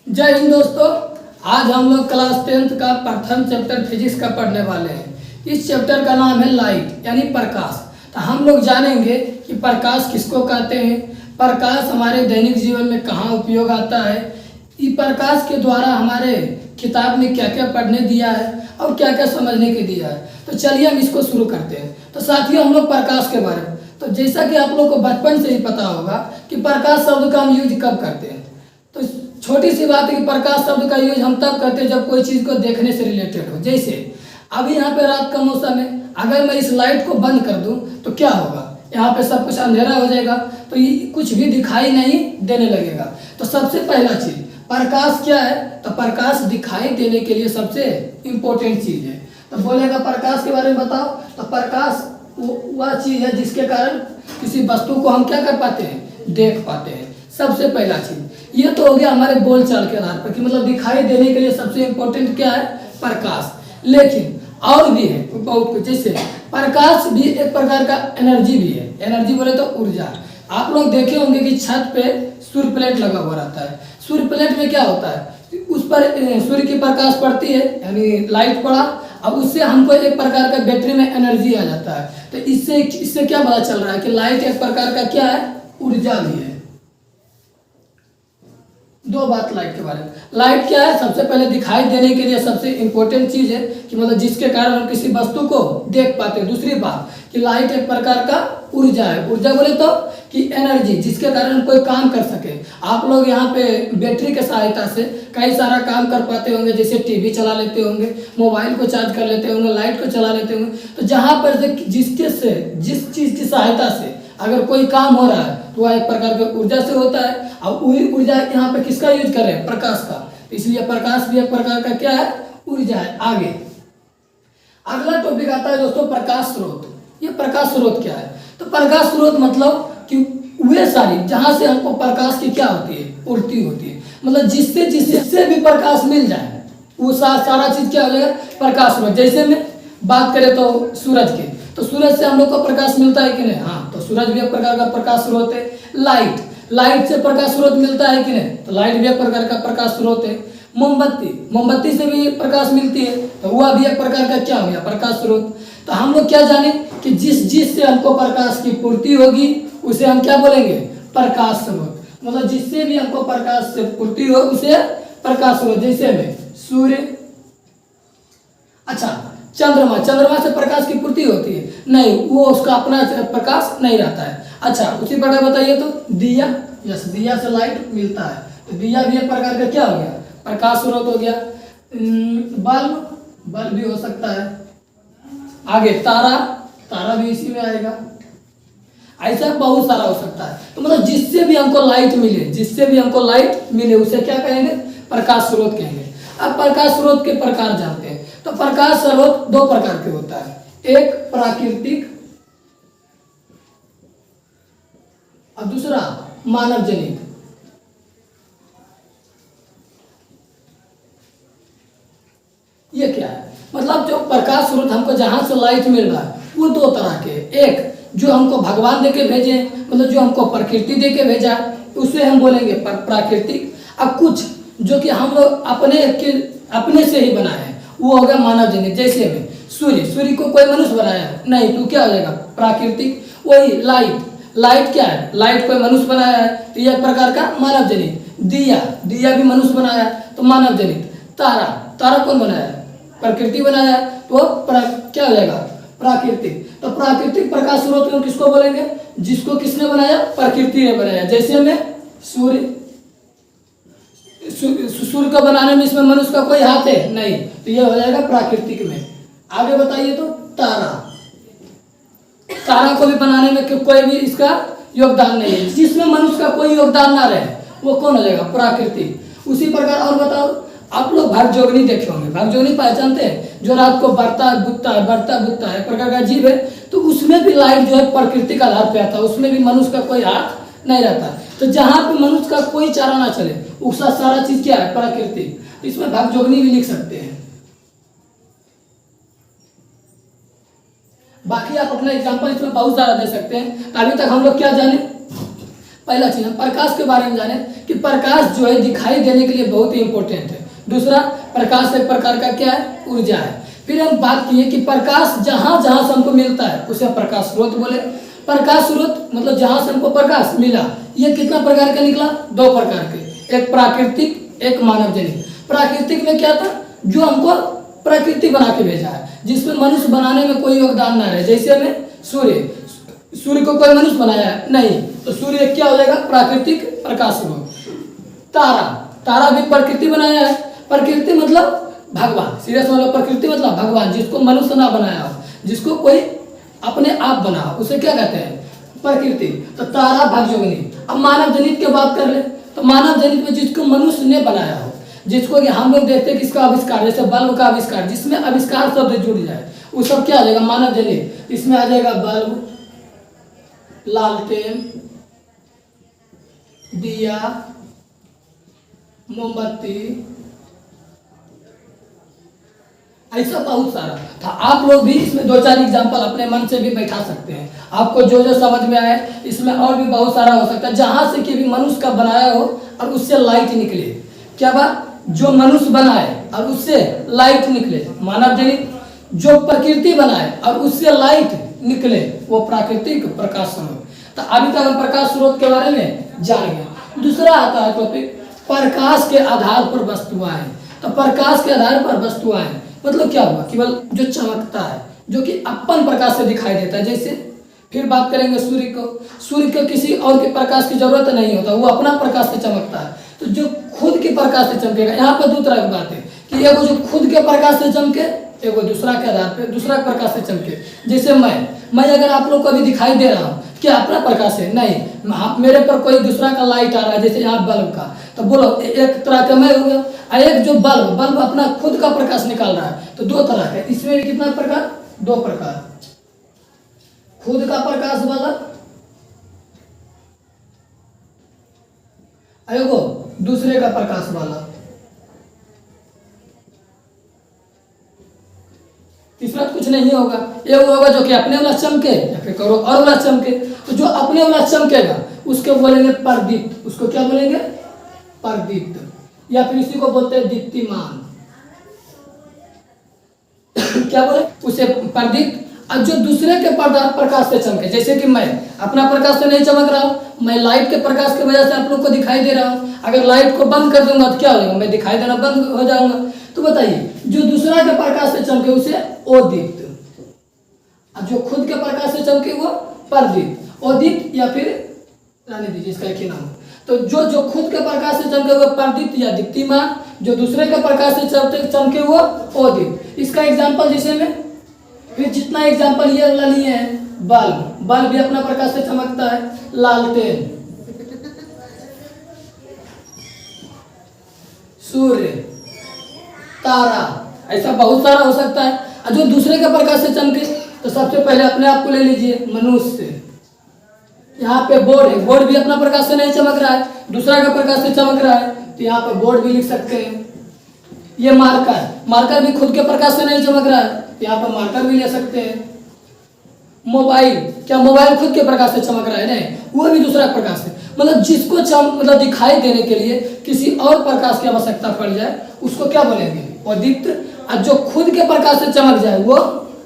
जय हिंद दोस्तों। आज हम लोग क्लास 10th का प्रथम चैप्टर फिजिक्स का पढ़ने वाले हैं। इस चैप्टर का नाम है लाइट यानी प्रकाश। तो हम लोग जानेंगे कि प्रकाश किसको कहते हैं, प्रकाश हमारे दैनिक जीवन में कहाँ उपयोग आता है, इस प्रकाश के द्वारा हमारे किताब में क्या क्या पढ़ने दिया है और क्या क्या समझने के दिया है। तो चलिए हम इसको शुरू करते हैं। तो साथियों, हम लोग प्रकाश के बारे में, तो जैसा कि आप लोग को बचपन से ही पता होगा कि प्रकाश शब्द का हम यूज कब करते हैं। तो छोटी सी बात है कि प्रकाश शब्द का यूज हम तब करते हैं जब कोई चीज़ को देखने से रिलेटेड हो। जैसे अभी यहाँ पे रात का मौसम है, अगर मैं इस लाइट को बंद कर दूँ तो क्या होगा, यहाँ पे सब कुछ अंधेरा हो जाएगा, तो ये कुछ भी दिखाई नहीं देने लगेगा। तो सबसे पहला चीज़ प्रकाश क्या है, तो प्रकाश दिखाई देने के लिए सबसे इम्पोर्टेंट चीज़ है। तो बोलेगा प्रकाश के बारे में बताओ, तो प्रकाश वह चीज़ है जिसके कारण किसी वस्तु को हम क्या कर पाते हैं, देख पाते हैं। सबसे पहला चीज़ ये तो हो गया हमारे बोलचाल के आधार पर कि मतलब दिखाई देने के लिए सबसे इम्पोर्टेंट क्या है, प्रकाश। लेकिन और भी है बहुत कुछ। जैसे प्रकाश भी एक प्रकार का एनर्जी भी है। एनर्जी बोले तो ऊर्जा। आप लोग देखे होंगे कि छत पे सूर्य प्लेट लगा हुआ रहता है। सूर्य प्लेट में क्या होता है, उस पर सूर्य की प्रकाश पड़ती है यानी लाइट पड़ा, अब उससे हमको एक प्रकार का बैटरी में एनर्जी आ जाता है। तो इससे क्या पता चल रहा है कि लाइट एक प्रकार का क्या है, ऊर्जा भी है। दो बात लाइट के बारे में। लाइट क्या है, सबसे पहले दिखाई देने के लिए सबसे इंपॉर्टेंट चीज है कि मतलब जिसके कारण हम किसी वस्तु को देख पाते हैं। दूसरी बात कि लाइट एक प्रकार का ऊर्जा है। ऊर्जा बोले तो कि एनर्जी, जिसके कारण हम कोई काम कर सके। आप लोग यहाँ पे बैटरी के सहायता से कई सारा काम कर पाते होंगे, जैसे टीवी चला लेते होंगे, मोबाइल को चार्ज कर लेते होंगे, लाइट को चला लेते होंगे। तो जहाँ पर जिस चीज़ की सहायता से अगर कोई काम हो रहा है तो वह एक प्रकार की ऊर्जा से होता है। अब वही ऊर्जा यहाँ पे किसका यूज कर रहे हैं, प्रकाश का। इसलिए प्रकाश भी एक प्रकार का क्या है, ऊर्जा है। आगे अगला टॉपिक आता है दोस्तों, प्रकाश स्रोत। ये प्रकाश स्रोत क्या है, तो प्रकाश स्रोत मतलब कि वे सारी जहां से हमको प्रकाश की क्या होती है, पूर्ति होती है। मतलब जिससे भी प्रकाश मिल जाए वो सारा चीज क्या हो जाएगा, प्रकाश स्रोत। जैसे में बात करें तो सूरज की, तो सूरज से हम लोग को प्रकाश मिलता है कि नहीं, हाँ, तो सूरज भी एक प्रकार का प्रकाश स्रोत है। लाइट से प्रकाश स्रोत मिलता है कि नहीं, तो लाइट भी एक प्रकार का प्रकाश स्रोत है। मोमबत्ती से भी प्रकाश मिलती है, तो वह भी एक प्रकार का क्या हो गया, प्रकाश स्रोत। तो हम लोग क्या जाने कि जिस से हमको प्रकाश की पूर्ति होगी उसे हम क्या बोलेंगे, प्रकाश स्रोत। मतलब जिससे भी हमको प्रकाश से पूर्ति हो उसे प्रकाश स्रोत। जैसे में सूर्य, अच्छा चंद्रमा से प्रकाश की पूर्ति होती है नहीं, वो उसका अपना प्रकाश नहीं रहता है। अच्छा उसी प्रकार बताइए तो दिया, यस, दिया से लाइट मिलता है, तो दिया भी एक प्रकार का क्या हो गया, प्रकाश स्रोत हो गया। बल्ब भी हो सकता है। आगे तारा भी इसी में आएगा। ऐसा बहुत सारा हो सकता है। तो मतलब जिससे भी हमको लाइट मिले उसे क्या कहेंगे, प्रकाश स्रोत कहेंगे। अब प्रकाश स्रोत के प्रकार जानते हैं। तो प्रकाश स्रोत दो प्रकार के होता है, एक प्राकृतिक और दूसरा मानव जनित। ये क्या है, मतलब जो प्रकाश स्रोत हमको जहां से लाइट मिल रहा है वो दो तरह के। एक जो हमको भगवान देके भेजे, मतलब जो हमको प्रकृति देके भेजा, उसे हम बोलेंगे प्राकृतिक। अब कुछ जो कि हम लोग अपने से ही बनाए हैं, वो हो गया मानव जनित। जैसे में सूर्य को कोई मनुष्य बनाया नहीं, तो क्या हो जाएगा, प्राकृतिक। वही लाइट क्या है, लाइट कोई मनुष्य बनाया है, तो यह प्रकार का मानव जनित। दिया भी मनुष्य बनाया तो मानव जनित। तारा कौन बनाया है, प्रकृति बनाया है, तो क्या हो जाएगा, प्राकृतिक। तो प्राकृतिक प्रकाश स्रोत को किसको बोलेंगे, जिसको किसने बनाया, प्रकृति ने बनाया। जैसे में सूर्य को बनाने में इसमें मनुष्य का कोई हाथ है नहीं, तो यह हो जाएगा प्राकृतिक में। आगे बताइए तो तारा को भी बनाने में कोई भी इसका योगदान नहीं है, जिसमें मनुष्य का कोई योगदान ना रहे वो कौन हो जाएगा, प्राकृतिक। उसी प्रकार और बताओ, आप लोग भागजोगनी देखे होंगे, भागजोगनी पहचानते हैं, जो रात को बढ़ता बुझता है, प्रकार का जीव है। तो उसमें भी लाइट जो है प्रकृति का आधार पे आता है, उसमें भी मनुष्य का कोई हाथ नहीं रहता। तो जहां पे मनुष्य का कोई चारा ना चले उसका सारा चीज क्या है, प्रकृति। तो इसमें भागजोगनी भी लिख सकते हैं। बाकी आप अपना एग्जाम्पल इसमें बहुत सारा दे सकते हैं। अभी तक हम लोग क्या जाने, पहला चीज हम प्रकाश के बारे में जाने कि प्रकाश जो है दिखाई देने के लिए बहुत ही इंपॉर्टेंट है। दूसरा, प्रकाश एक प्रकार का क्या है, ऊर्जा है। फिर हम बात किए कि प्रकाश जहाँ जहाँ से हमको मिलता है उसे प्रकाश स्रोत बोले। प्रकाश स्रोत मतलब जहाँ से हमको प्रकाश मिला, ये कितना प्रकार का निकला, दो प्रकार के, एक प्राकृतिक एक मानव जनित। प्राकृतिक में क्या था, जो हमको प्रकृति बना के भेजा है, जिसमें मनुष्य बनाने में कोई योगदान ना रहे। जैसे हमें सूर्य को कोई मनुष्य बनाया है नहीं, तो सूर्य क्या हो जाएगा, प्राकृतिक प्रकाश स्रोत। तारा भी प्रकृति बनाया है। प्रकृति मतलब भगवान, सीरियस मतलब प्रकृति मतलब भगवान, जिसको मनुष्य ना बनाया हो, जिसको कोई अपने आप बना हो, उसे क्या कहते हैं, प्रकृति। तो तारा भाग्योगिनी। अब मानव जनित की बात कर ले, तो मानव जनित में जिसको मनुष्य ने बनाया हो, जिसको कि हम लोग देखते हैं किसका आविष्कार, जैसे बल्ब का आविष्कार, जिसमें आविष्कार शब्द जुड़ जाए वो सब क्या आ जाएगा, मानव जनित। इसमें आ जाएगा बल्ब, लालटेन, दिया, मोमबत्ती, ऐसा बहुत सारा था। आप लोग भी इसमें दो चार एग्जाम्पल अपने मन से भी बैठा सकते हैं। आपको जो जो समझ में आए, इसमें और भी बहुत सारा हो सकता है, जहां से कि भी मनुष्य का बनाया हो और उससे लाइट निकले। क्या बात, जो मनुष्य बनाए और उससे लाइट निकले, मानव जनित। जो प्रकृति बनाए और उससे लाइट निकले, वो प्राकृतिक प्रकाश स्रोत। तो अभी तक हम प्रकाश स्रोत के बारे में जान गए। दूसरा आता है टॉपिक, प्रकाश के आधार पर वस्तुएं। तो प्रकाश के आधार पर वस्तुएं मतलब क्या हुआ, केवल जो चमकता है, जो कि अपन प्रकाश से दिखाई देता है। जैसे फिर बात करेंगे सूर्य को किसी और के प्रकाश की जरूरत नहीं होता, वो अपना प्रकाश से चमकता है। तो जो खुद के प्रकाश से चमकेगा, यहाँ पर दो तरह की बात है कि एगो जो खुद के प्रकाश से चमके, एगो दूसरा के आधार पे दूसरा प्रकाश से चमके। जैसे मैं अगर आप लोग को अभी दिखाई दे रहा हूँ, क्या अपना प्रकाश है, नहीं, मेरे पर कोई दूसरा का लाइट आ रहा है, जैसे यहाँ बल्ब का, तो बोलो एक तरह का मैं हो गया, और एक जो बल्ब अपना खुद का प्रकाश निकाल रहा है, तो दो तरह का। इसमें भी कितना प्रकार, दो प्रकार, खुद का प्रकाश वाला, एगो दूसरे का प्रकाश वाला। तीसरा कुछ नहीं होगा, एक होगा जो कि अपने वाला चमके या फिर करो और वाला चमके। तो जो अपने वाला चमकेगा उसको बोलेंगे प्रदीप्त। उसको क्या बोलेंगे, प्रदीप्त, या फिर इसी को बोलते हैं दीप्तिमान। क्या बोले, उसे प्रदीप्त। अब जो दूसरे के प्रकाश से चमके, जैसे कि मैं अपना प्रकाश से नहीं चमक रहा हूँ, मैं लाइट के प्रकाश की वजह से आप लोग को दिखाई दे रहा हूँ। अगर लाइट को बंद कर दूंगा तो क्या होगा, मैं दिखाई देना बंद हो जाऊंगा। तो बताइए, जो दूसरा के प्रकाश से चमके उसे अदीप्त, और जो खुद के प्रकाश से चमके वो प्रदीप्त। अदीप्त या फिर रहने दीजिए, इसका एक ही नाम। तो जो खुद के प्रकाश से चमके वो प्रदीप्त या दीप्तिमान, जो दूसरे के प्रकाश से चमके वो अदीप्त। इसका एग्जाम्पल जैसे में फिर जितना एग्जाम्पल ये वाला लिए है, बल्ब भी अपना प्रकाश से चमकता है, लालटेन, सूर्य, तारा, ऐसा बहुत सारा हो सकता है। और जो दूसरे के प्रकाश से चमके, तो सबसे पहले अपने आप को ले लीजिए, मनुष्य। यहाँ पे बोर्ड है, बोर्ड भी अपना प्रकाश से नहीं चमक रहा है, दूसरा का प्रकाश से चमक रहा है, तो यहाँ पे बोर्ड भी लिख सकते हैं। ये मार्कर भी खुद के प्रकाश से नहीं चमक रहा है, यहाँ पर मार्कर भी ले सकते हैं। मोबाइल, क्या मोबाइल खुद के प्रकाश से चमक रहा है, नहीं, वो भी दूसरा प्रकाश है। मतलब जिसको मतलब दिखाई देने के लिए किसी और प्रकाश की आवश्यकता पड़ जाए, उसको क्या बोलेंगे, अदीप्त। और जो खुद के प्रकाश से चमक जाए वो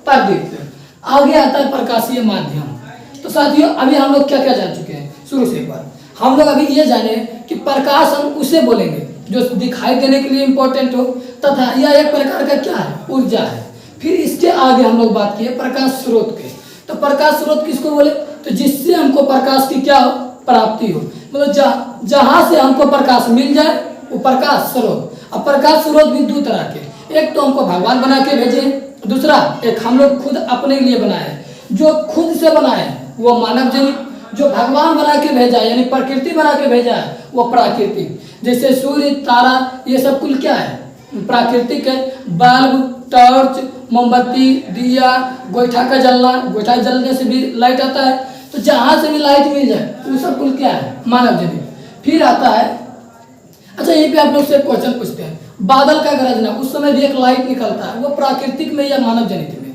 प्रदीप्त। आगे आता है प्रकाशीय माध्यम। तो साथियों, अभी हम लोग क्या क्या जान चुके हैं, शुरू से एक बार हम लोग अभी ये जाने कि प्रकाश हम उसे बोलेंगे जो दिखाई देने के लिए इंपॉर्टेंट हो, तथा यह एक प्रकार का क्या है, ऊर्जा है। फिर इसके आगे हम लोग बात किए प्रकाश स्रोत के। तो प्रकाश स्रोत किसको बोले, तो जिससे हमको प्रकाश की क्या हो, प्राप्ति हो। मतलब जहां से हमको प्रकाश मिल जाए वो प्रकाश स्रोत। अब प्रकाश स्रोत भी दो तरह के, एक तो हमको भगवान बना के भेजे, दूसरा एक हम लोग खुद अपने लिए बनाए। जो खुद से बनाए वो मानव जनित, जो भगवान बना के भेजा यानी प्रकृति बना के भेजा है वो प्राकृतिक। जैसे सूर्य, तारा, ये सब कुल क्या है, प्राकृतिक है। बल्ब, टॉर्च, मोमबत्ती, दिया, गोईठा का जलना, गोईठा जलने से भी लाइट आता है। तो जहां से भी लाइट मिल जाए वो सब कुल क्या है, मानव जनित। फिर आता है, अच्छा यहीं पे आप लोग से एक क्वेश्चन पूछते हैं, बादल का गरजना, उस समय भी एक लाइट निकलता है, वो प्राकृतिक में या मानव जनित में,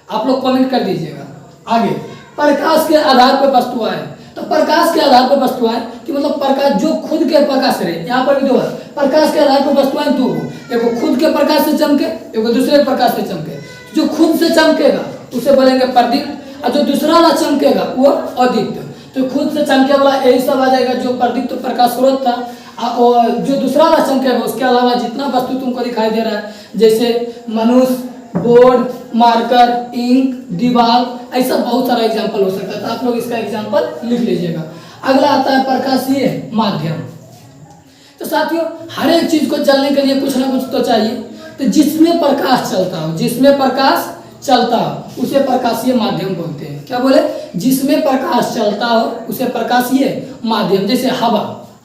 आप लोग कमेंट कर दीजिएगा। आगे प्रकाश के आधार पर वस्तुएं, तो प्रकाश के आधार पर वस्तुएं कि मतलब प्रकाश जो खुद के प्रकाश रहे, यहाँ पर भी दो है, प्रकाश के आधार पर वस्तुएं दो, एगो खुद के प्रकाश से चमके, एगो दूसरे प्रकाश से चमके। जो खुद से चमकेगा उसे बोलेंगे प्रदीप, और जो दूसरा वाला चमकेगा वो अदीप्त। तो खुद से चमके वाला यही सब आ जाएगा जो प्रदीप्त प्रकाश स्रोत था, और जो दूसरा वाला चमकेगा उसके अलावा जितना वस्तु तुमको दिखाई दे रहा है, जैसे मनुष्य, बोर्ड, मार्कर, इंक, दीवार, ऐसा बहुत सारा एग्जाम्पल हो सकता है। तो आप लोग इसका एग्जाम्पल लिख लीजिएगा। अगला आता है प्रकाशीय माध्यम। तो साथियों हर एक चीज को चलने के लिए कुछ ना कुछ तो चाहिए, तो जिसमें प्रकाश चलता हो, जिसमें प्रकाश चलता हो उसे प्रकाशीय माध्यम बोलते हैं। क्या बोले? जिसमें प्रकाश चलता हो उसे प्रकाशीय माध्यम। जैसे हवा,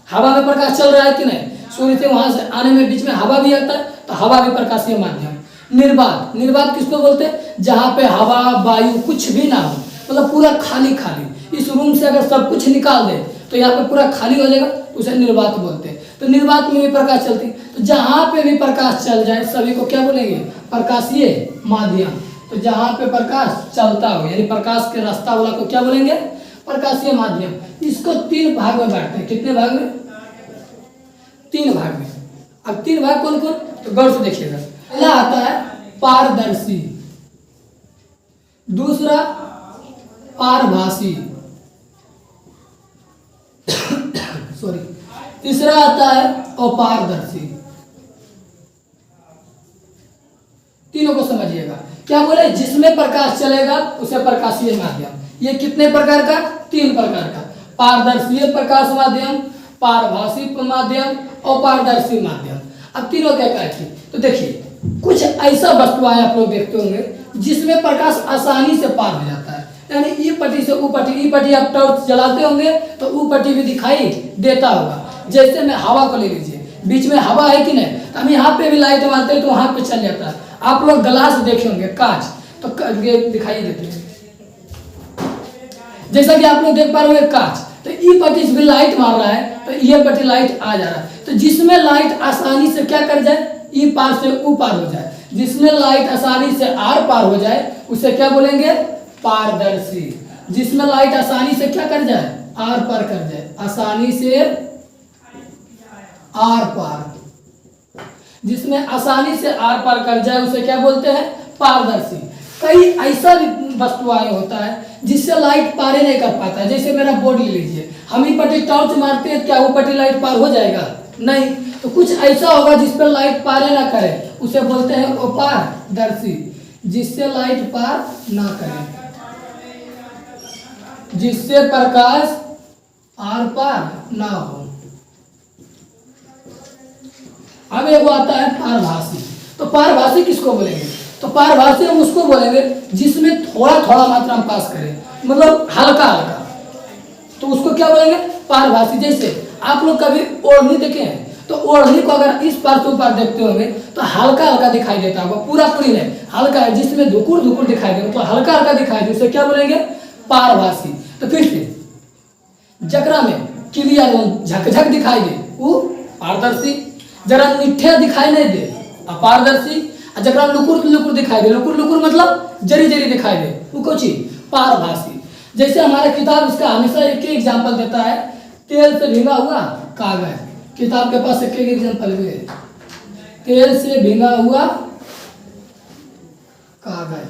हवा में प्रकाश चल रहा है कि नहीं, सूर्य से वहां से आने में बीच में हवा भी आता है, तो हवा भी प्रकाशीय माध्यम। निर्वात, निर्वात किसको बोलते हैं? जहाँ पे हवा वायु कुछ भी ना हो, मतलब पूरा खाली खाली। इस रूम से अगर सब कुछ निकाल दे तो यहाँ पे पूरा खाली हो जाएगा, उसे निर्वात बोलते हैं। तो निर्वात में भी प्रकाश चलती, तो जहाँ पे भी प्रकाश चल जाए सभी को क्या बोलेंगे? प्रकाशीय माध्यम। तो जहाँ पे प्रकाश चलता हो यानी प्रकाश के रास्ता वाला को क्या बोलेंगे? प्रकाशीय माध्यम। इसको 3 भाग में बांटते हैं। कितने भाग में? 3 भाग में। अब 3 भाग कौन कौन? तो गौर से देखिएगा। पहला आता है पारदर्शी, दूसरा पारभासी, सॉरी, तीसरा आता है अपारदर्शी। तीनों को समझिएगा। क्या बोले? जिसमें प्रकाश चलेगा उसे प्रकाशीय माध्यम। ये कितने प्रकार का? 3 प्रकार का। पारदर्शी प्रकाश माध्यम, पारभासी माध्यम और पारदर्शी माध्यम। अब तीनों क्या कहते हैं? तो देखिए कुछ ऐसा वस्तुएं आप लोग देखते होंगे जिसमें प्रकाश आसानी से पार हो जाता है, यानी ई पट्टी से ऊ पट्टी, ई पट्टी आप टॉर्च जलाते होंगे तो ऊ पट्टी भी दिखाई देता होगा। जैसे में हवा को ले लीजिए, बीच में हवा है कि नहीं, तो हम यहाँ पे भी लाइट मारते हैं तो वहां पे चल जाता है। आप लोग ग्लास देखे होंगे, कांच, तो दिखाई देते हैं। जैसा कि आप लोग देख पा रहे होंगे कांच, तो ई पट्टी से भी लाइट मार रहा है तो ये पट्टी लाइट आ जा रहा है। तो जिसमें लाइट आसानी से क्या कर जाए? ई पार से ऊ पार हो जाए। जिसमें लाइट आसानी से आर पार हो जाए उसे क्या बोलेंगे? पारदर्शी। जिसमें लाइट आसानी से क्या कर जाए? आर पार कर जाए, आसानी से आर पार। जिसमें आसानी से आर पार कर जाए उसे क्या बोलते हैं? पारदर्शी। कई ऐसा वस्तुएं होता है जिससे लाइट पार नहीं कर पाता है। जैसे मेरा बोर्ड ले लीजिए, हम ही पट्टी टॉर्च मारते हैं, क्या वो पट्टी लाइट पार हो जाएगा? नहीं। तो कुछ ऐसा होगा जिस पर लाइट पार ना करे उसे बोलते हैं अपारदर्शी। जिससे लाइट पार ना करे, जिससे प्रकाश आर पार ना हो। अब एक आता है पारभासी। तो पारभासी किसको बोलेंगे? तो पारभासी हम उसको बोलेंगे जिसमें थोड़ा थोड़ा मात्रा में पास करे, मतलब हल्का हल्का, तो उसको क्या बोलेंगे? पारभासी। जैसे आप लोग कभी ओढ़नी देखे हैं, तो ओढ़नी को अगर इस पार से ऊपर देखते होंगे तो हल्का हल्का दिखाई देता होगा, पूरा पूरी नहीं, हल्का है, जिसमें धुकुर धुकुर दिखाई दे, तो हल्का हल्का दिखाई दे, उसे क्या बोलेंगे? पारभासी। तो फिर से जकरा में क्लियर झकझक दिखाई दे वो पारदर्शी, जरा निठे दिखाई नहीं दे अपारदर्शी, और जकरा लुकुर लुकुर दिखाई दे, लुकुर लुकुर मतलब जरी जरी दिखाई दे, वो कुछ पारभासी। जैसे हमारा किताब इसका हमेशा एक ही एग्जाम्पल देता है, तेल से भींगा हुआ कागज। किताब के पास एक एग्जाम्पल भी है, तेल से भींगा हुआ कागज।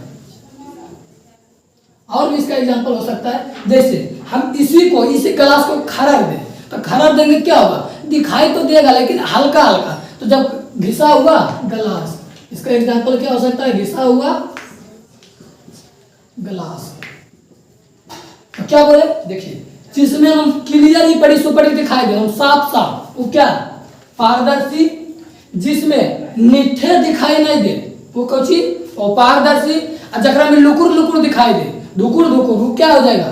और भी इसका एग्जाम्पल हो सकता है, जैसे हम इसी ग्लास को खरड़ दें, तो खरड़ देंगे क्या होगा? दिखाई तो देगा लेकिन हल्का हल्का। तो जब घिसा हुआ ग्लास, इसका एग्जाम्पल क्या हो सकता है? घिसा हुआ ग्लास। तो क्या बोले? देखिए जिसमें हम क्लियर ही पड़ी सुपड़ी दिखाई दे, हम साफ साफ, वो क्या? पारदर्शी। जिसमें निठे दिखाई नहीं दे वो कुछ पारदर्शी, और जकरा में लुकुर लुकुर दिखाई दे, धुकुर धुकुर, वो क्या हो जाएगा?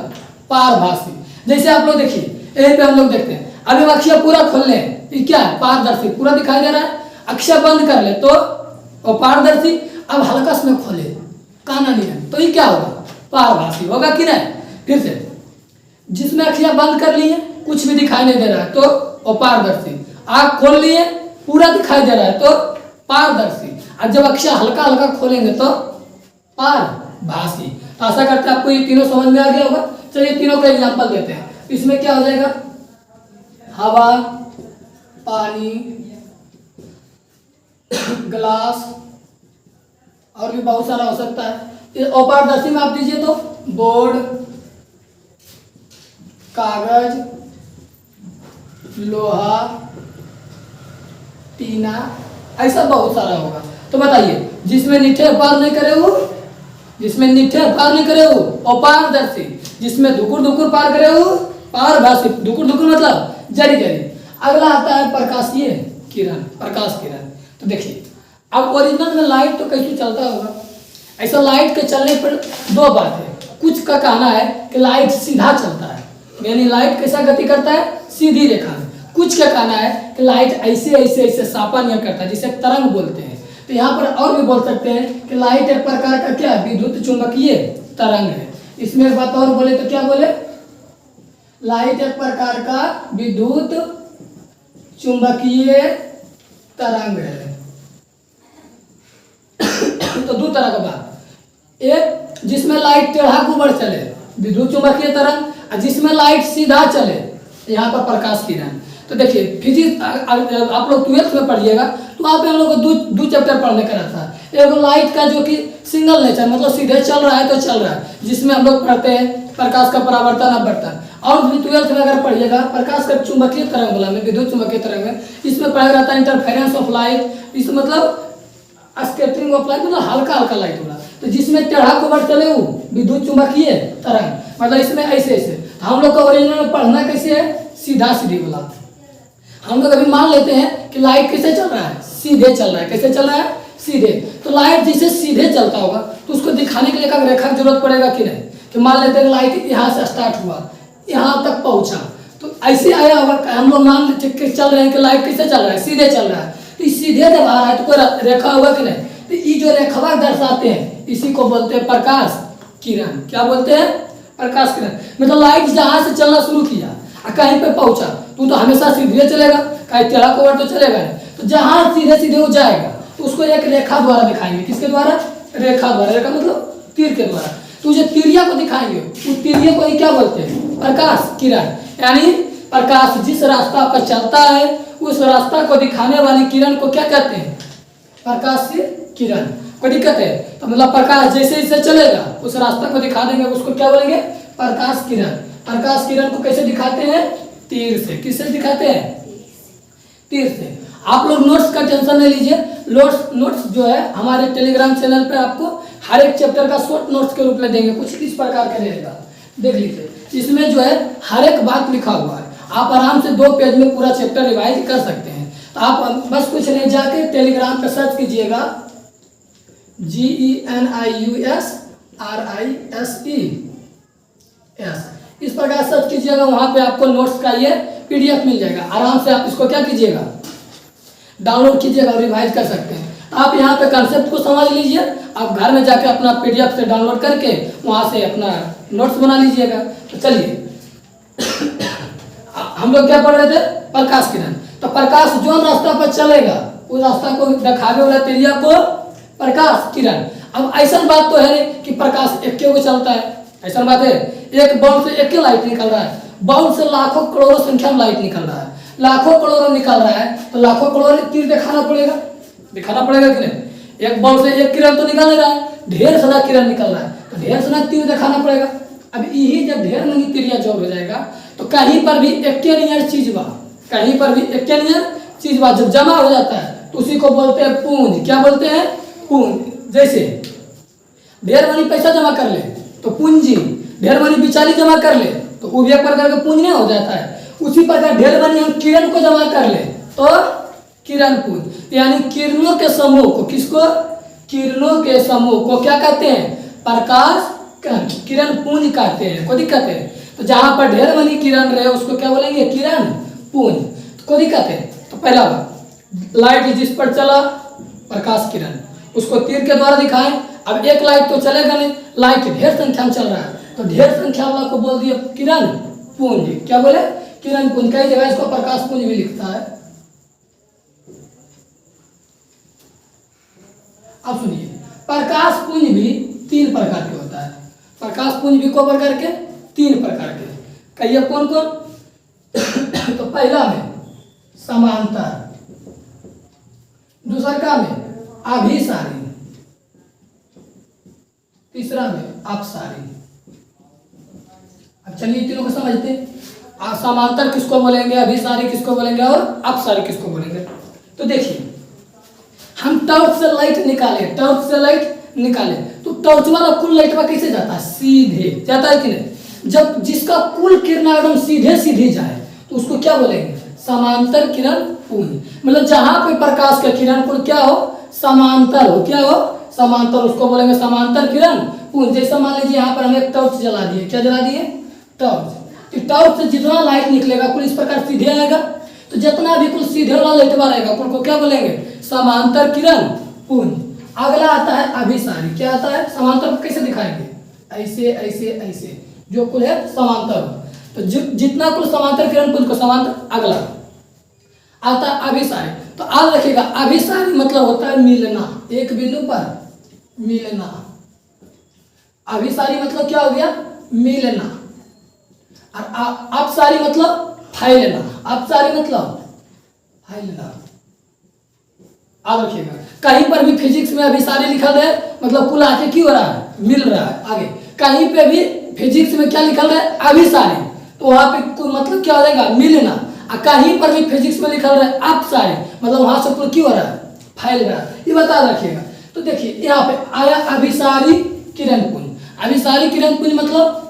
पारभासी। जैसे आप लोग देखिए, यहीं पे हम लोग देखते हैं, अभी हम अक्षर पूरा खोल ले, ये क्या है? पारदर्शी, पूरा दिखाई दे रहा है। अक्षर बंद कर ले तो पारदर्शी, अब हल्का में खोले, काना नहीं है, तो ये क्या होगा? पारभासी होगा कि नहीं? फिर से जिसमें अक्षर बंद कर लिए, कुछ भी दिखाई नहीं दे रहा है तो अपारदर्शी, आँख खोल लिए, पूरा दिखाई दे रहा है तो पारदर्शी, और जब अक्षर हल्का हल्का खोलेंगे तो पारभासी। तो आशा करते हैं आपको ये तीनों समझ में आ गया होगा। चलिए तीनों का एग्जाम्पल देते हैं। इसमें क्या हो जाएगा, हवा, पानी, ग्लास और भी बहुत सारा हो सकता है। अपारदर्शी में आप दीजिए तो बोर्ड, कागज, लोहा, टीना, ऐसा बहुत सारा होगा। तो बताइए, जिसमें निठे पार नहीं करे वो, जिसमें निठे पार नहीं करे वो अपारदर्शी, जिसमें धुकुर धुकुर पार करे वो पारभासी। धुकुर धुकुर मतलब जरी जरी। अगला आता है प्रकाशीय किरण, प्रकाश किरण। तो देखिए, अब ओरिजिनल में लाइट तो कैसे चलता होगा, ऐसा लाइट के चलने पर दो बात है। कुछ का कहना है कि लाइट सीधा चलता है, यानी लाइट कैसा गति करता है, सीधी रेखा में। कुछ का कहना है कि लाइट ऐसे ऐसे ऐसे सापा नहीं करता है, जिसे तरंग बोलते हैं। तो यहाँ पर और भी बोल सकते हैं कि लाइट एक प्रकार का क्या, विद्युत चुंबकीय तरंग है। इसमें एक बात और बोले तो क्या बोले, लाइट एक प्रकार का विद्युत चुंबकीय तरंग है। तो दो तरह का बात, एक जिसमें लाइट टेढ़ा कुबड़ चले, विद्युत चुंबकीय तरंग, और जिसमें लाइट सीधा चले, यहाँ पर प्रकाश किरण। तो देखिए, फिजिक्स आप लोग 12th में पढ़िएगा तो वहाँ पे हम लोग को दो चैप्टर पढ़ने का रहता है। एक लाइट का जो कि सिंगल नेचर, मतलब सीधे चल रहा है तो चल रहा है, जिसमें हम लोग पढ़ते हैं प्रकाश का परावर्तन अपवर्तन। और भी 12th में अगर पढ़िएगा प्रकाश का चुंबकीय तरंग बोला में, विद्युत चुंबकीय तरंग में, इसमें पढ़ा रहता है इंटरफेरेंस ऑफ लाइट। इस मतलब स्कैटरिंग ऑफ लाइट, मतलब हल्का हल्का लाइट होला। तो जिसमें टेढ़ा कुबड़ चले वो विद्युत चुंबकीय तरंग, मतलब इसमें ऐसे ऐसे। हम लोग का ओरिजिनल में पढ़ना कैसे है, सीधा सीधी वाला। हम लोग अभी मान लेते हैं कि लाइट कैसे चल रहा है, सीधे चल रहा है। कैसे चल रहा है, सीधे। तो लाइट जैसे सीधे चलता होगा तो उसको दिखाने के लिए एक रेखा की जरूरत पड़ेगा कि नहीं, कि मान लेते हैं कि लाइट यहाँ से स्टार्ट हुआ, यहाँ तक पहुंचा, तो ऐसे आया होगा। हम लोग मान चल रहे हैं कि लाइट कैसे चल रहा है, सीधे चल रहा है। तो सीधे जब आ रहा है तो कोई रेखा होगा कि नहीं, तो ये जो रेखा दर्शाते हैं इसी को बोलते हैं प्रकाश किरण। क्या बोलते हैं, प्रकाश किरण। मतलब लाइट जहां से चलना शुरू किया और कहीं पे पहुंचा तो हमेशा सीधे चलेगा, कहीं टेढ़ा कुबड़ तो चलेगा नहीं। तो जहां सीधे सीधे वो जाएगा तो उसको एक रेखा द्वारा दिखाएंगे। किसके द्वारा, रेखा द्वारा। रेखा मतलब तीर के द्वारा। तो जो तिरिया को दिखाएंगे उस तिरिया को ही क्या बोलते हैं, प्रकाश किरण। यानी प्रकाश जिस रास्ता पर चलता है उस रास्ता को दिखाने वाली किरण को क्या कहते हैं, प्रकाश किरण। कोई दिक्कत है तो मतलब प्रकाश जैसे जैसे चलेगा उस रास्ता को दिखा देंगे, उसको क्या बोलेंगे, प्रकाश किरण। प्रकाश किरण को कैसे दिखाते हैं, तीर से। किससे दिखाते हैं, तीर से। आप लोग नोट्स का टेंशन नहीं लीजिए, नोट्स जो है हमारे टेलीग्राम चैनल पे आपको हर एक चैप्टर का शॉर्ट नोट्स के रूप में देंगे। कुछ इस प्रकार का रहेगा, देख लीजिए। इसमें जो है हर एक बात लिखा हुआ है, आप आराम से 2 पेज में पूरा चैप्टर रिवाइज कर सकते हैं। तो आप बस कुछ नहीं, जाके टेलीग्राम पे सर्च कीजिएगा GENIUSRISES, इस प्रकार सर्च कीजिएगा। वहां पे आपको नोट्स का ये PDF मिल जाएगा। आराम से आप इसको क्या कीजिएगा, डाउनलोड कीजिएगा और रिवाइज कर सकते हैं। आप यहाँ पे कंसेप्ट को समझ लीजिए, आप घर में जाके अपना PDF से डाउनलोड करके वहां से अपना नोट्स बना लीजिएगा। तो चलिए हम लोग क्या पढ़ रहे थे, प्रकाश किरण। तो प्रकाश जो रास्ता पर चलेगा उस रास्ता को दिखाने वाला तिरिया को प्रकाश किरण। अब ऐसा बात तो है कि प्रकाश एक को चलता है, ऐसा बात है। एक बल्ब से एक लाइट निकल रहा है, बल्ब से लाखों करोड़ों संख्या में लाइट निकल रहा है, लाखों करोड़ों निकल रहा है। तो लाखों करोड़ों तीर दिखाना पड़ेगा कि नहीं। एक बल्ब से एक किरण तो निकल नहीं रहा है, ढेर सारा किरण निकल रहा है, तो ढेर सारा तीर दिखाना पड़ेगा। अब यही जब ढेर नहीं तिरिया जोड़ हो जाएगा तो कहीं पर भी एक नियर चीज बा, कहीं पर भी एक नियर चीज बा जब जमा हो जाता है तो उसी को बोलते हैं पूंज। क्या बोलते हैं, पूंज। जैसे ढेर मनी पैसा जमा कर ले तो पूंजी, ढेर मनी बिचारी जमा कर ले तो वो भी एक प्रकार का पूंज नहीं हो जाता है। उसी प्रकार ढेर मनी हम किरण को जमा कर ले तो किरण पूंज। यानी किरणों के समूह को, किसको, किरणों के समूह को क्या कहते हैं, प्रकाश किरण पुंज कहते हैं। कोई दिक्कत है, तो जहां पर ढेर मनी किरण रहे उसको क्या बोलेंगे, किरण पुंज। तो कोई दिक्कत है। तो पहला बात, लाइट जिस पर चला प्रकाश किरण, उसको तीर के द्वारा दिखाएं। अब एक लाइट तो चलेगा नहीं, लाइट ढेर संख्या में चल रहा है तो ढेर संख्या वाला को बोल दिया किरण पुंज। क्या बोले, किरण पुंज। कई जगह इसको प्रकाश पुंज भी लिखता है। अब सुनिए, प्रकाश पुंज भी 3 प्रकार के होता है। प्रकाश पुंज भी को प्रकार के, 3 प्रकार के। कहिए कौन कौन? तो पहला में समांतर, दूसरा का में अभिसारी, तीसरा में अपसारी। अब चलिए तीनों को समझते हैं। समांतर किसको बोलेंगे, अभिसारी किसको बोलेंगे और अपसारी किसको बोलेंगे? तो देखिए हम टॉर्च से लाइट निकाले, टॉर्च से लाइट निकाले तो टॉर्च वाला कुल लाइट में कैसे जाता है? सीधे जाता है कि नहीं? जब जिसका कुल किरण एकदम सीधे सीधे जाए तो उसको क्या बोलेंगे? समांतर किरण पुंज। मतलब जहां पे प्रकाश का किरण पुंज क्या हो? समांतर हो। क्या हो? समांतर, उसको बोलेंगे समांतर किरण पुंज। जैसे मान लीजिए यहाँ पर हम एक टॉर्च जला दिए। क्या जला दिए? टॉर्च। तो टॉर्च से जितना लाइट निकलेगा कुल इस प्रकार सीधे आएगा, तो जितना भी कुल सीधे वाला लाइट बार आएगा कुल को क्या बोलेंगे? समांतर किरण पुंज। अगला आता है अभिसारी। क्या आता है? समांतर को कैसे दिखाएंगे? ऐसे ऐसे ऐसे, जो कुल है समांतर हो। तो जितना कुल समांतर किरण पुंज को समांतर। अगला आता है अभिसारी। तो आज रखिएगा अभिसारी मतलब होता है मिलना, एक बिंदु पर मिलना। अभिसारी मतलब क्या हो गया? मिलना। और अपसारी मतलब फैलना। अपसारी मतलब फैलना। याद रखिएगा कहीं पर भी फिजिक्स में अभिसारी लिखा है मतलब कुल आके क्यों हो रहा है? मिल रहा है। आगे कहीं पे भी फिजिक्स में क्या लिखा है? अभिसारी, तो वहां पे कुल मतलब क्या हो जाएगा? मिलना। और कहीं पर भी फिजिक्स में लिखा है अपसारी मतलब वहां से कुल क्यों हो रहा है? फैल रहा है। ये बता रखिएगा। तो देखिए यहाँ पे आया अभिसारी किरण पुंज। अभिसारी किरण पुंज मतलब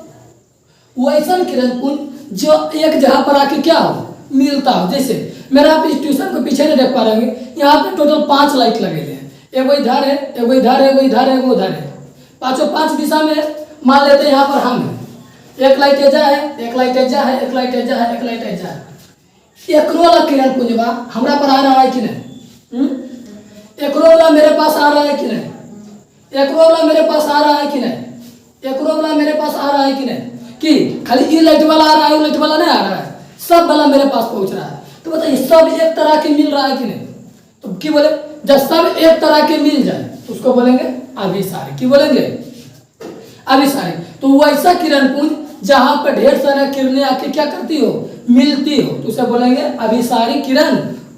वैसा किरण पुंज जो एक जगह पर आके क्या हो? मिलता हो। जैसे मेरा आप इस ट्यूशन को पीछे नहीं देख पा रहे हैं, यहाँ पे टोटल 5 लाइट लगे हैं। एगो इधर है, एगो इधर है, एगो इधर है, एगो उधर है। पांचों 5 दिशा में मान लेते हैं। यहाँ पर हम हैं, एक लाइट एजा है, एक लाइट एजा है, एक लाइट एजा है, एक लाइट एजा है। एकरो वाला किरण पुंज बा हमरा पर आ रहा है कि नहीं? एकरो वाला मेरे पास आ रहा है कि नहीं? एकरो वाला मेरे पास आ रहा है कि नहीं? एकरो वाला मेरे पास आ रहा है कि नहीं? कि खाली ये लाइट वाला आ रहा है, वो लाइट वाला नहीं आ रहा है, सब वाला मेरे पास पहुंच रहा है। तो बताइए सब एक तरह के मिल रहा है कि नहीं? तो क्या बोले? जब सब एक तरह के मिल जाए तो उसको बोलेंगे अभिसारी। की बोलेंगे? अभिसारी। तो वैसा किरण पुंज जहां पर ढेर सारा किरणें आके क्या करती हो? मिलती हो, तो उसे बोलेंगे अभिसारी किरण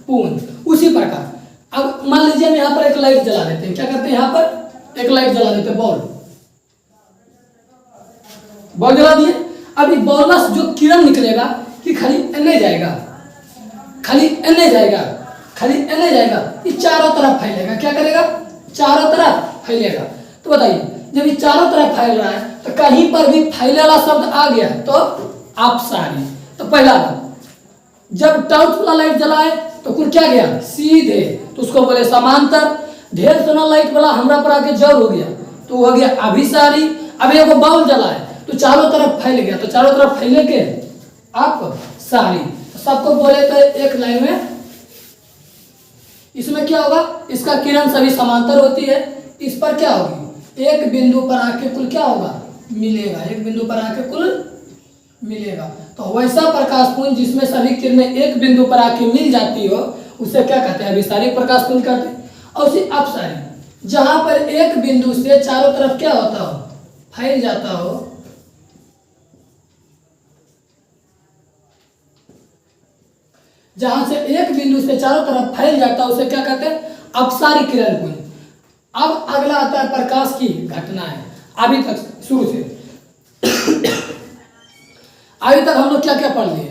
पुंज। उसी प्रकार अब मान लीजिए हम यहाँ पर एक लाइट जला देते हैं। क्या करते हैं? यहाँ पर एक लाइट जला देते हैं, बॉल जला दिए। अभी बॉल में जो किरण निकलेगा कि खाली एने जाएगा, खाली एने जाएगा, खाली एने जाएगा, ये चारों तरफ फैलेगा। क्या करेगा? चारों तरफ फैलेगा। तो बताइए जब ये चारों तरफ फैल रहा है तो कहीं पर भी फैले वाला शब्द आ गया तो अपसारी। तो पहला जब टॉर्च वाला लाइट जलाए तो कुल क्या गया? सीधे, तो उसको बोले समांतर। ढेर सारा लाइट वाला हमरा पर आके जड़ हो गया तो हो गया अभिसारी। अब एगो बॉल जलाए तो चारों तरफ फैल गया, तो चारों तरफ फैले के आप सारी। सबको बोले तो एक लाइन में इसमें क्या होगा? इसका किरण सभी समांतर होती है। इस पर क्या होगी? एक बिंदु पर आके कुल क्या होगा? मिलेगा। एक बिंदु पर आके कुल मिलेगा। तो वैसा प्रकाश पुंज जिसमें सभी किरणें एक बिंदु पर आके मिल जाती हो उसे क्या कहते हैं? अभिसारी प्रकाश पुंज कहते हैं। और उसी अपसारी जहां पर एक बिंदु से चारों तरफ क्या होता हो? फैल जाता हो। जहां से एक बिंदु से चारों तरफ फैल जाता है उसे क्या कहते हैं? अपसारी किरण पुंज। अब अगला आता है प्रकाश की घटना है। अभी तक शुरू से अभी तक हम लोग क्या क्या पढ़ लिए?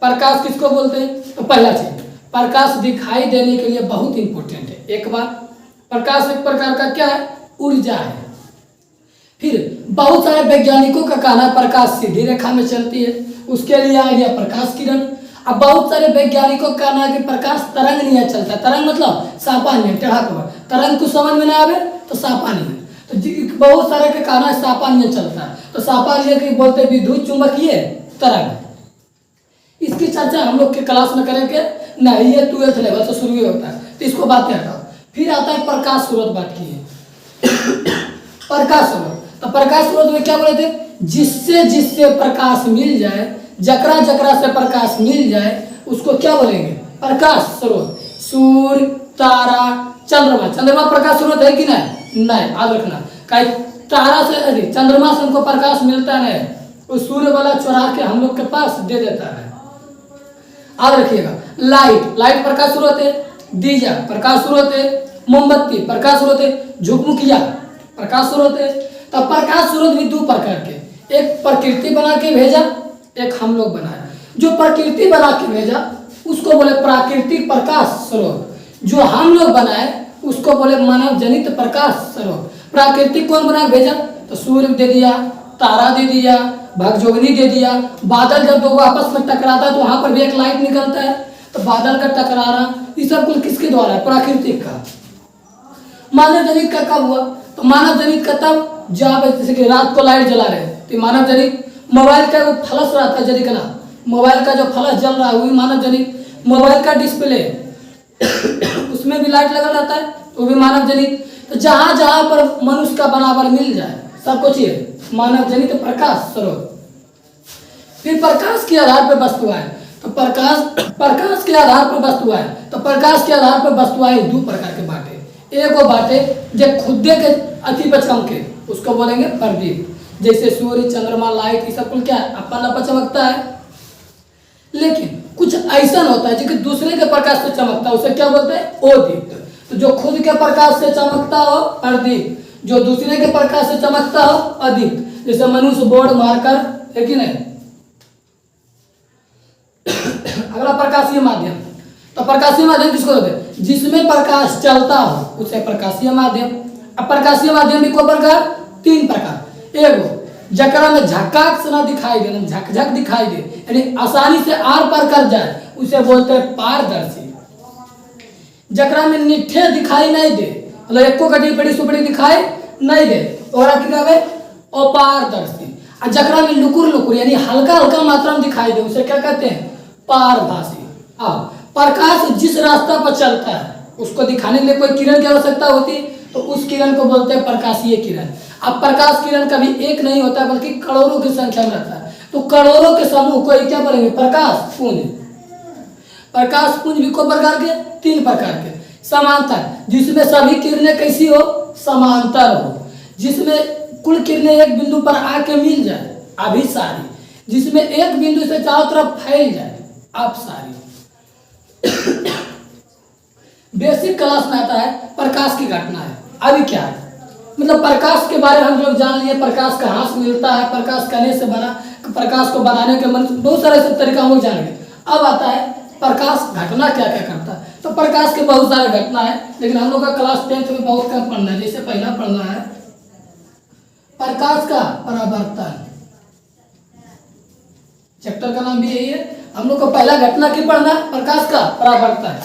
प्रकाश किसको बोलते हैं? तो पहला चीज प्रकाश दिखाई देने के लिए बहुत इंपॉर्टेंट है। एक बार प्रकाश एक प्रकार का क्या है? ऊर्जा है। फिर बहुत सारे वैज्ञानिकों का कहना है प्रकाश सीधी रेखा में चलती है, उसके लिए आ गया प्रकाश किरण। अब बहुत सारे वैज्ञानिकों का कहना है कि प्रकाश तरंग नहीं चलता। तरंग मतलब सापा नहीं, टेढ़ा कवर। तरंग को समझ में ना आवे तो सापा नहीं। तो बहुत सारे का कहना है सापा नहीं चलता है, तो सापा लिए बोलते विद्युत चुंबकीय तरंग। इसकी चर्चा हम लोग के क्लास में करेंगे नहीं, ये 12th लेवल से शुरू होता है, तो इसको बातें हटाओ। फिर आता है प्रकाश स्रोत बात की है। प्रकाश स्रोत, तो प्रकाश स्रोत में क्या बोले थे? जिससे जिससे प्रकाश मिल जाए, जकरा जकरा से प्रकाश मिल जाए उसको क्या बोलेंगे? प्रकाश स्रोत। सूर्य, तारा, चंद्रमा। चंद्रमा प्रकाश स्रोत है कि नहीं? नहीं, याद रखना। कहीं तारा से चंद्रमा से हमको प्रकाश मिलता नहीं, उस सूर्य वाला चुरा के हम लोग के पास दे देता है। याद रखिएगा, लाइट प्रकाश स्रोत है, दिया प्रकाश स्रोत है, मोमबत्ती प्रकाश स्रोत है, झुकमुखिया प्रकाश स्रोत है। तब प्रकाश स्रोत भी दो प्रकार के, एक प्रकृति बना के भेजा, एक हम लोग बनाया। जो प्रकृति बना के भेजा उसको बोले प्राकृतिक प्रकाश स्रोत, जो हम लोग बनाए उसको बोले मानव जनित प्रकाश स्रोत। प्राकृतिक कौन बना के भेजा? तो सूर्य दे दिया, तारा दे दिया, भागजोगनी दे दिया। बादल जब दो आपस में टकराता है तो वहां पर भी एक लाइट निकलता है, तो बादल का टकराना, ये सब कुल किसके द्वारा है? प्राकृतिक का। मानव जनित का कब हुआ? तो मानव जनित का तब जब जैसे कि रात को लाइट जला रहे तो मानव जनित। मोबाइल का वो फ्लश रहता है जनित ना, मोबाइल का जो फ्लश जल रहा है वही मानव जनित। मोबाइल का डिस्प्ले उसमें भी लाइट लगा रहता है, वो भी मानव जनित। तो जहां जहां पर मनुष्य का बनावट मिल जाए सबको चाहिए मानव जनित प्रकाश स्रोत। फिर प्रकाश के आधार पर वस्तुएं, तो प्रकाश के आधार पर वस्तुएं, तो प्रकाश के आधार पर वस्तुएं दो प्रकार के बांटे। एक वो बांटे जो खुदे के अति पर चमके, उसको बोलेंगे प्रदीप। जैसे सूर्य, चंद्रमा, लाइट, ये सब कुल क्या है? अपना पर चमकता है। लेकिन कुछ ऐसा होता है जो कि दूसरे के प्रकाश से चमकता है, उसे क्या बोलते हैं? ओदीप्त। तो जो खुद के प्रकाश से चमकता हो प्रदीप, जो दूसरे के प्रकाश से चमकता हो अदीप्त। जैसे मनुष्य बोर्ड मारकर, है कि नहीं? अगला प्रकाशीय माध्यम, तो प्रकाशीय माध्यम किसको बोलते हैं? जिसमें प्रकाश चलता हो उसे प्रकाशीय माध्यम। अब प्रकाशीय माध्यम भी को प्रकार? तीन प्रकार। एक जकरा में झक्काक से ना दिखाई दे, झकझक दिखाई दे, यानी आसानी से आर पार कर जाए, उसे बोलते हैं पारदर्शी। जकरा में निठे दिखाई नहीं दे, मतलब एको कटी बड़ी सुपड़ी दिखाई नहीं दे, और अपारदर्शी। और जकरा में लुकुर लुकुर यानी हल्का हल्का मात्रा में दिखाई दे, उसे क्या कहते हैं? पारभासी। प्रकाश जिस रास्ता पर चलता है उसको दिखाने के लिए कोई किरण की आवश्यकता होती है, तो उस किरण को बोलते हैं प्रकाशीय किरण। अब प्रकाश किरण कभी एक नहीं होता बल्कि करोड़ों की संख्या में रहता है, तो करोड़ों के समूह को क्या बोलेंगे? प्रकाश पुंज। प्रकाश पुंज भी को प्रकार के? तीन प्रकार के। समांतर, जिसमें सभी किरणें कैसी हो? समांतर हो। जिसमें कुल किरणें एक बिंदु पर आके मिल जाए, अभिसारी। जिसमें एक बिंदु से चारों तरफ फैल जाए, अपसारी। बेसिक क्लास में आता है प्रकाश की घटना है। अभी क्या है, मतलब प्रकाश के बारे में हम लोग जान लिए, प्रकाश कहाँ से मिलता है, प्रकाश कहने से बना, प्रकाश को बनाने के मन, बहुत सारे ऐसे तरीका हम लोग जान गए। अब आता है प्रकाश घटना क्या क्या करता है। तो प्रकाश के बहुत सारे घटना है, लेकिन हम लोग का क्लास 10th में बहुत कम पढ़ना है। जैसे पहला पढ़ना है प्रकाश का परावर्तन, चैप्टर का नाम भी यही है। हम लोग को पहला घटना की पढ़ना है प्रकाश का परावर्तन।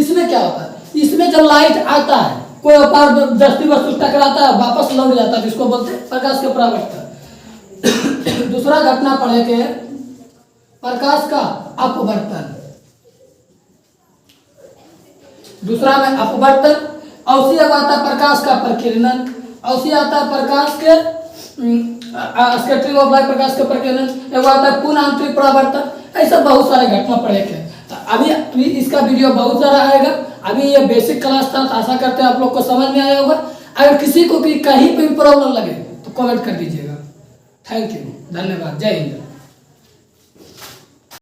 इसमें क्या होता है? इसमें जब लाइट आता है, कोई अपारदर्शी वस्तु टकराता है, वापस लौट जाता है, जिसको बोलते हैं प्रकाश के परावर्तन। दूसरा घटना पढ़ेंगे प्रकाश का अपवर्तन। दूसरा में अपवर्तन। औसी आता है प्रकाश का प्रकीर्णन। औसी आता है प्रकाश के स्कैटरिंग ऑफ लाइट, प्रकाश का प्रकीर्णन। एक आता है पूर्ण आंतरिक परावर्तन। ऐसा बहुत सारे घटना पढ़ेंगे। तो अभी इसका वीडियो बहुत सारा आएगा। अभी ये बेसिक क्लास था, तो आशा करते हैं आप लोग को समझ में आया होगा। अगर किसी को भी कहीं पे भी प्रॉब्लम लगे तो कमेंट कर दीजिएगा। थैंक यू, धन्यवाद, जय हिंद।